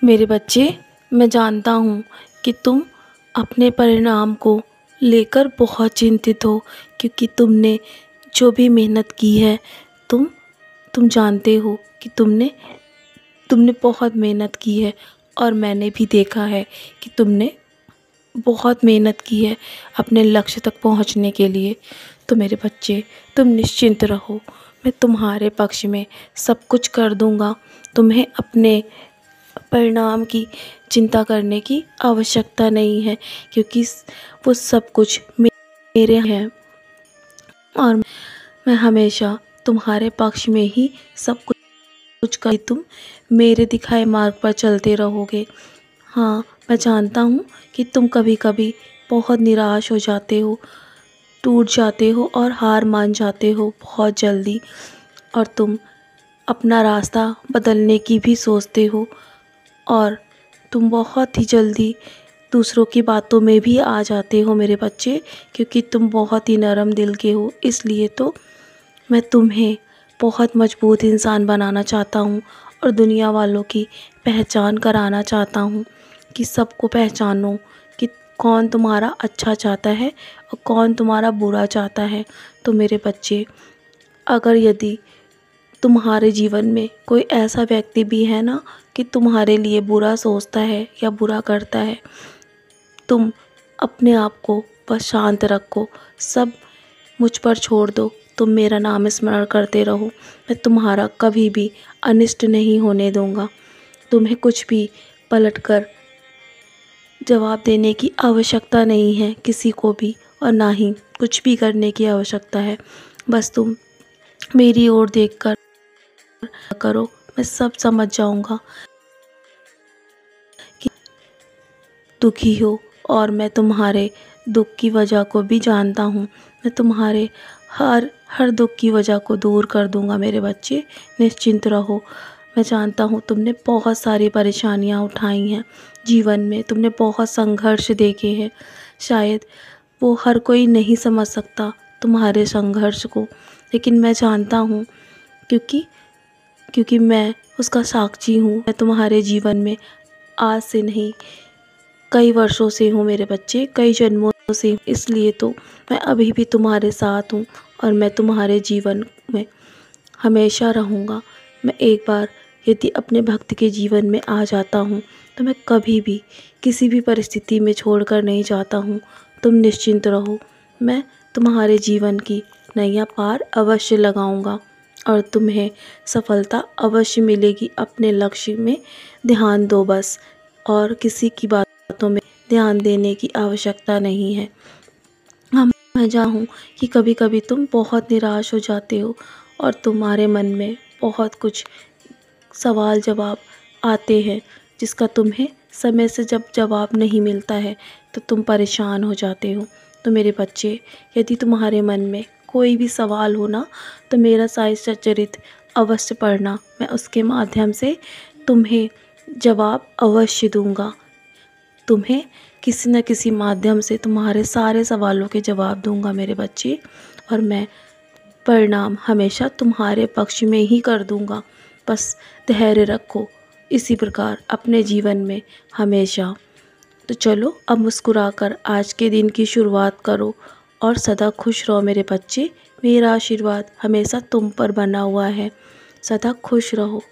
मेरे बच्चे, मैं जानता हूँ कि तुम अपने परिणाम को लेकर बहुत चिंतित हो, क्योंकि तुमने जो भी मेहनत की है, तुम जानते हो कि तुमने बहुत मेहनत की है। और मैंने भी देखा है कि तुमने बहुत मेहनत की है अपने लक्ष्य तक पहुँचने के लिए। तो मेरे बच्चे, तुम निश्चिंत रहो, मैं तुम्हारे पक्ष में सब कुछ कर दूँगा। तुम्हें अपने परिणाम की चिंता करने की आवश्यकता नहीं है, क्योंकि वो सब कुछ मेरे हैं और मैं हमेशा तुम्हारे पक्ष में ही सब कुछ कर। तुम मेरे दिखाए मार्ग पर चलते रहोगे। हाँ, मैं जानता हूँ कि तुम कभी कभी बहुत निराश हो जाते हो, टूट जाते हो और हार मान जाते हो बहुत जल्दी, और तुम अपना रास्ता बदलने की भी सोचते हो, और तुम बहुत ही जल्दी दूसरों की बातों में भी आ जाते हो मेरे बच्चे, क्योंकि तुम बहुत ही नरम दिल के हो। इसलिए तो मैं तुम्हें बहुत मजबूत इंसान बनाना चाहता हूँ और दुनिया वालों की पहचान कराना चाहता हूँ, कि सबको पहचानो कि कौन तुम्हारा अच्छा चाहता है और कौन तुम्हारा बुरा चाहता है। तो मेरे बच्चे, अगर यदि तुम्हारे जीवन में कोई ऐसा व्यक्ति भी है ना कि तुम्हारे लिए बुरा सोचता है या बुरा करता है, तुम अपने आप को बस शांत रखो, सब मुझ पर छोड़ दो। तुम मेरा नाम स्मरण करते रहो, मैं तुम्हारा कभी भी अनिष्ट नहीं होने दूंगा। तुम्हें कुछ भी पलटकर जवाब देने की आवश्यकता नहीं है किसी को भी, और ना ही कुछ भी करने की आवश्यकता है। बस तुम मेरी ओर देखकर करो, मैं सब समझ जाऊंगा कि दुखी हो, और मैं तुम्हारे दुख की वजह को भी जानता हूँ। मैं तुम्हारे हर दुख की वजह को दूर कर दूंगा मेरे बच्चे, निश्चिंत रहो। मैं जानता हूँ तुमने बहुत सारी परेशानियाँ उठाई हैं जीवन में, तुमने बहुत संघर्ष देखे हैं। शायद वो हर कोई नहीं समझ सकता तुम्हारे संघर्ष को, लेकिन मैं जानता हूँ, क्योंकि मैं उसका साक्षी हूँ। मैं तुम्हारे जीवन में आज से नहीं, कई वर्षों से हूँ मेरे बच्चे, कई जन्मों से हूँ। इसलिए तो मैं अभी भी तुम्हारे साथ हूँ और मैं तुम्हारे जीवन में हमेशा रहूँगा। मैं एक बार यदि अपने भक्त के जीवन में आ जाता हूँ तो मैं कभी भी किसी भी परिस्थिति में छोड़कर नहीं जाता हूँ। तुम निश्चिंत रहो, मैं तुम्हारे जीवन की नैया पार अवश्य लगाऊंगा और तुम्हें सफलता अवश्य मिलेगी। अपने लक्ष्य में ध्यान दो बस, और किसी की बातों में ध्यान देने की आवश्यकता नहीं है। मैं जानूँ कि कभी कभी तुम बहुत निराश हो जाते हो और तुम्हारे मन में बहुत कुछ सवाल जवाब आते हैं, जिसका तुम्हें समय से जब जवाब नहीं मिलता है तो तुम परेशान हो जाते हो। तो मेरे बच्चे, यदि तुम्हारे मन में कोई भी सवाल हो ना, तो मेरा साई सच्चरित्र अवश्य पढ़ना, मैं उसके माध्यम से तुम्हें जवाब अवश्य दूंगा। तुम्हें किसी न किसी माध्यम से तुम्हारे सारे सवालों के जवाब दूंगा मेरे बच्चे, और मैं परिणाम हमेशा तुम्हारे पक्ष में ही कर दूंगा। बस धैर्य रखो इसी प्रकार अपने जीवन में हमेशा। तो चलो, अब मुस्कुराकर आज के दिन की शुरुआत करो और सदा खुश रहो मेरे बच्चे। मेरा आशीर्वाद हमेशा तुम पर बना हुआ है। सदा खुश रहो।